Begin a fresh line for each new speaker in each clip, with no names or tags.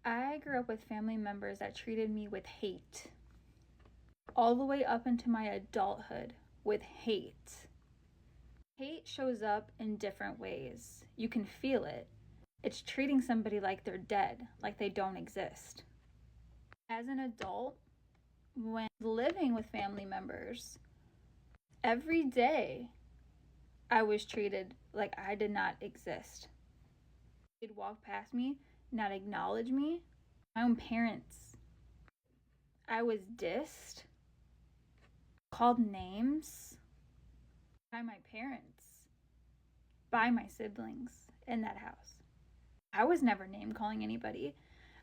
I grew up with family members that treated me with hate, all the way up into my adulthood with hate. Hate shows up in different ways. You can feel it. It's treating somebody like they're dead, like they don't exist. As an adult, when living with family members, every day I was treated like I did not exist. They'd walk past me, not acknowledge me. My own parents. I was dissed, called names by my parents, by my siblings in that house. I was never name calling anybody.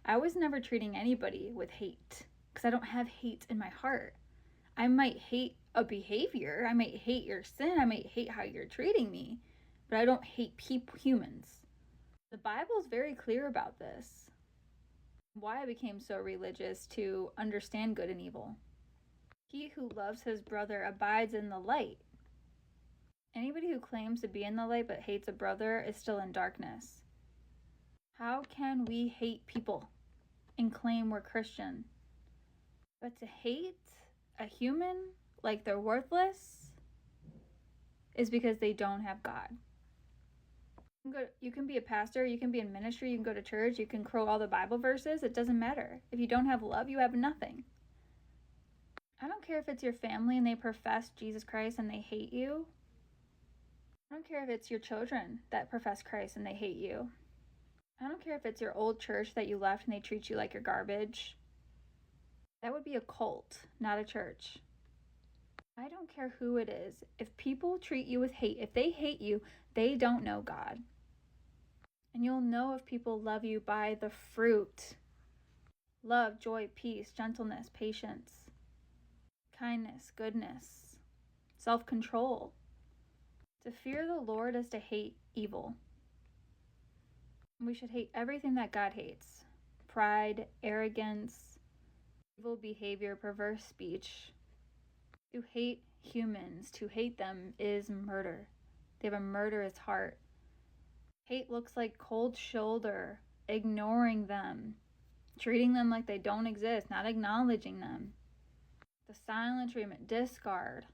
I was never treating anybody with hate because I don't have hate in my heart. I might hate a behavior. I might hate your sin. I might hate how you're treating me, but I don't hate humans. The Bible is very clear about this. Why I became so religious to understand good and evil. He who loves his brother abides in the light. Anybody who claims to be in the light but hates a brother is still in darkness. How can we hate people and claim we're Christian? But to hate a human like they're worthless is because they don't have God. You can be a pastor, you can be in ministry, you can go to church, you can quote all the Bible verses. It doesn't matter. If you don't have love, you have nothing. I don't care if it's your family and they profess Jesus Christ and they hate you. I don't care if it's your children that profess Christ and they hate you. I don't care if it's your old church that you left and they treat you like you're garbage. That would be a cult, not a church. I don't care who it is. If people treat you with hate, if they hate you, they don't know God. And you'll know if people love you by the fruit. Love, joy, peace, gentleness, patience, kindness, goodness, self-control. To fear the Lord is to hate evil. We should hate everything that God hates. Pride, arrogance, evil behavior, perverse speech. To hate humans, to hate them is murder. They have a murderous heart. Hate looks like cold shoulder, ignoring them, treating them like they don't exist, not acknowledging them. The silent treatment, discard.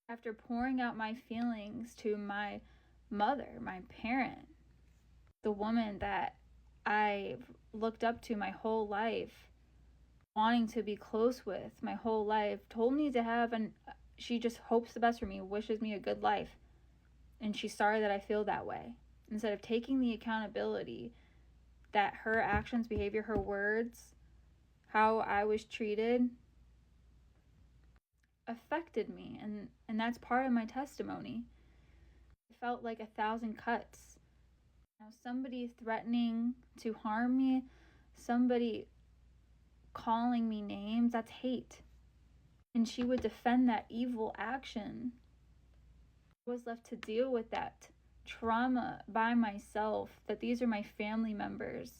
After pouring out my feelings to my mother, my parent, the woman that I've looked up to my whole life, wanting to be close with my whole life, told me to have she just hopes the best for me, wishes me a good life. And she's sorry that I feel that way. Instead of taking the accountability that her actions, behavior, her words, how I was treated affected me. And that's part of my testimony. It felt like 1,000 cuts. Somebody threatening to harm me, somebody calling me names, that's hate. And she would defend that evil action. I was left to deal with that trauma by myself, that these are my family members,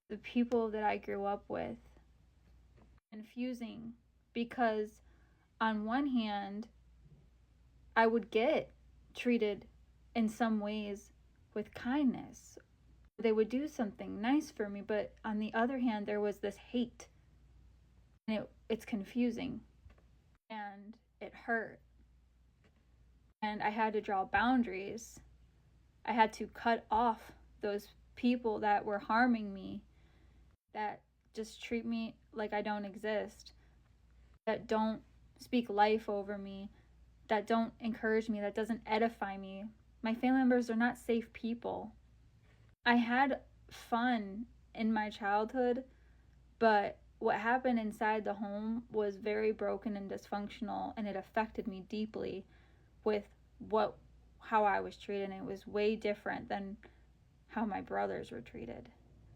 the people that I grew up with. Confusing, because on one hand, I would get treated in some ways with kindness. They would do something nice for me, but on the other hand, there was this hate. And it's confusing. And it hurt. And I had to draw boundaries. I had to cut off those people that were harming me, that just treat me like I don't exist, that don't speak life over me, that don't encourage me, that doesn't edify me. My family members are not safe people. I had fun in my childhood, but what happened inside the home was very broken and dysfunctional, and it affected me deeply with how I was treated. And it was way different than how my brothers were treated.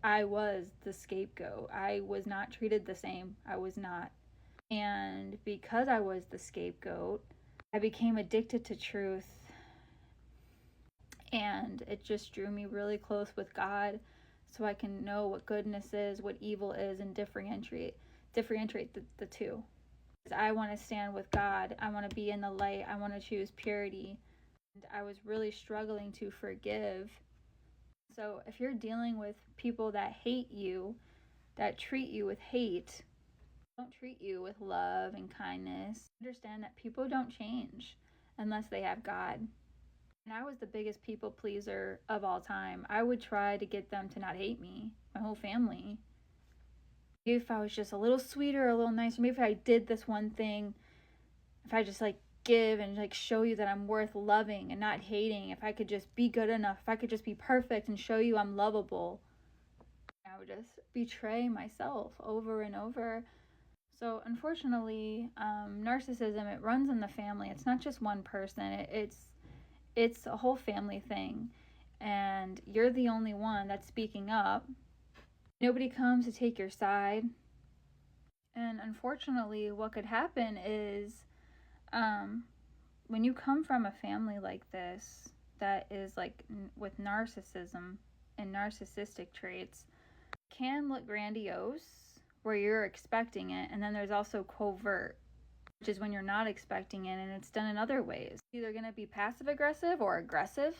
I was the scapegoat. I was not treated the same. I was not. And because I was the scapegoat, I became addicted to truth. And it just drew me really close with God so I can know what goodness is, what evil is, and differentiate the two. I want to stand with God. I want to be in the light. I want to choose purity. And I was really struggling to forgive. So if you're dealing with people that hate you, that treat you with hate, don't treat you with love and kindness, understand that people don't change unless they have God. And I was the biggest people pleaser of all time. I would try to get them to not hate me, my whole family. Maybe if I was just a little sweeter, a little nicer, maybe if I did this one thing, if I just like give and like show you that I'm worth loving and not hating, if I could just be good enough, if I could just be perfect and show you I'm lovable, I would just betray myself over and over. So unfortunately, narcissism, it runs in the family. It's not just one person. It's a whole family thing, and you're the only one that's speaking up. Nobody comes to take your side. And unfortunately, what could happen is when you come from a family like this that is like with narcissism and narcissistic traits, can look grandiose where you're expecting it, and then there's also covert, which is when you're not expecting it and it's done in other ways. Either going to be passive aggressive or aggressive.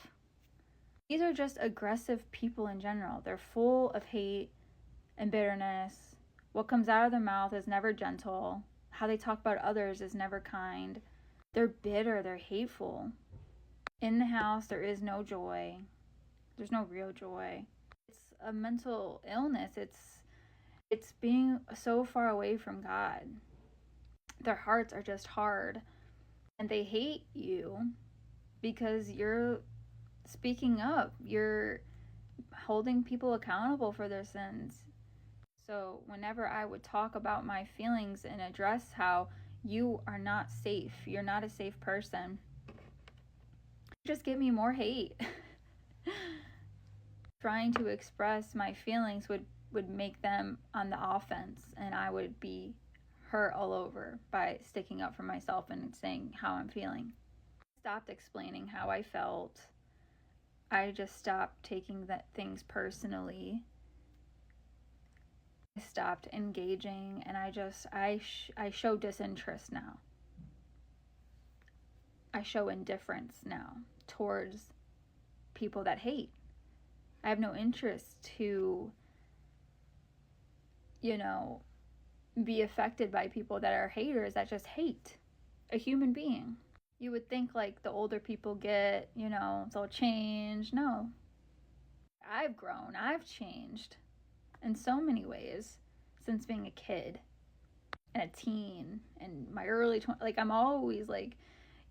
These are just aggressive people in general. They're full of hate and bitterness. What comes out of their mouth is never gentle. How they talk about others is never kind. They're bitter, they're hateful. In the house, there is no joy. There's no real joy. It's a mental illness. It's being so far away from God. Their hearts are just hard. And they hate you because you're speaking up. You're holding people accountable for their sins. So whenever I would talk about my feelings and address how you are not safe, you're not a safe person, just give me more hate. Trying to express my feelings would make them on the offense, and I would be hurt all over by sticking up for myself and saying how I'm feeling. I stopped explaining how I felt. I just stopped taking things personally. I stopped engaging, and I show disinterest now. I show indifference now towards people that hate. I have no interest to, be affected by people that are haters that just hate a human being. You would think like the older people get, they'll change. No. I've grown. I've changed in so many ways since being a kid and a teen and my early 20s. Like I'm always like,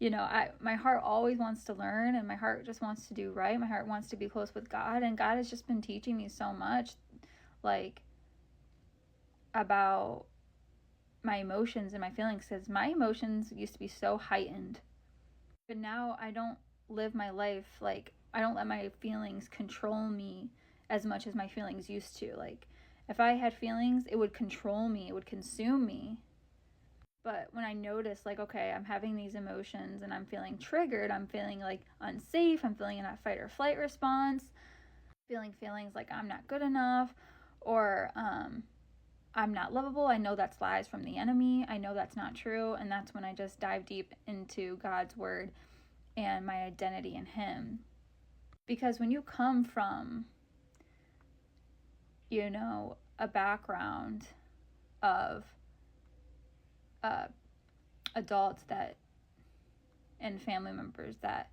my heart always wants to learn, and my heart just wants to do right. My heart wants to be close with God, and God has just been teaching me so much, like, about my emotions and my feelings, because my emotions used to be so heightened. But now I don't live my life, like, I don't let my feelings control me as much as my feelings used to. Like, if I had feelings, it would control me, it would consume me. But when I notice, like, okay, I'm having these emotions and I'm feeling triggered, I'm feeling like unsafe, I'm feeling in that fight or flight response, feeling feelings like I'm not good enough, or I'm not lovable. I know that's lies from the enemy. I know that's not true. And that's when I just dive deep into God's word and my identity in Him. Because when you come from, a background of adults that and family members that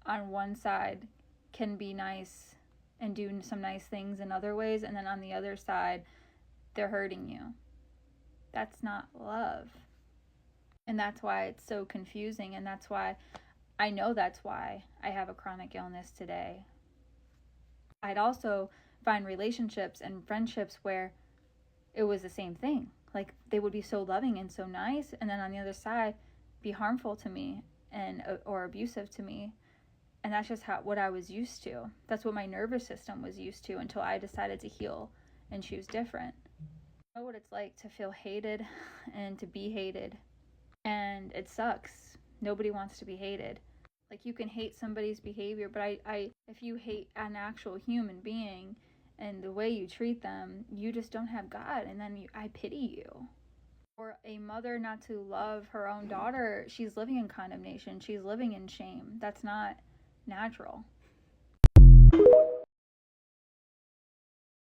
on one side can be nice and do some nice things in other ways, and then on the other side they're hurting you, that's not love. And that's why it's so confusing, and that's why I have a chronic illness today. I'd also find relationships and friendships where it was the same thing. Like, they would be so loving and so nice, and then on the other side be harmful to me or abusive to me. And that's just what I was used to. That's what my nervous system was used to until I decided to heal and choose different. I know what it's like to feel hated and to be hated. And it sucks. Nobody wants to be hated. Like, you can hate somebody's behavior, but if you hate an actual human being and the way you treat them, you just don't have God, and then I pity you. Or a mother not to love her own daughter, she's living in condemnation, she's living in shame. That's not natural.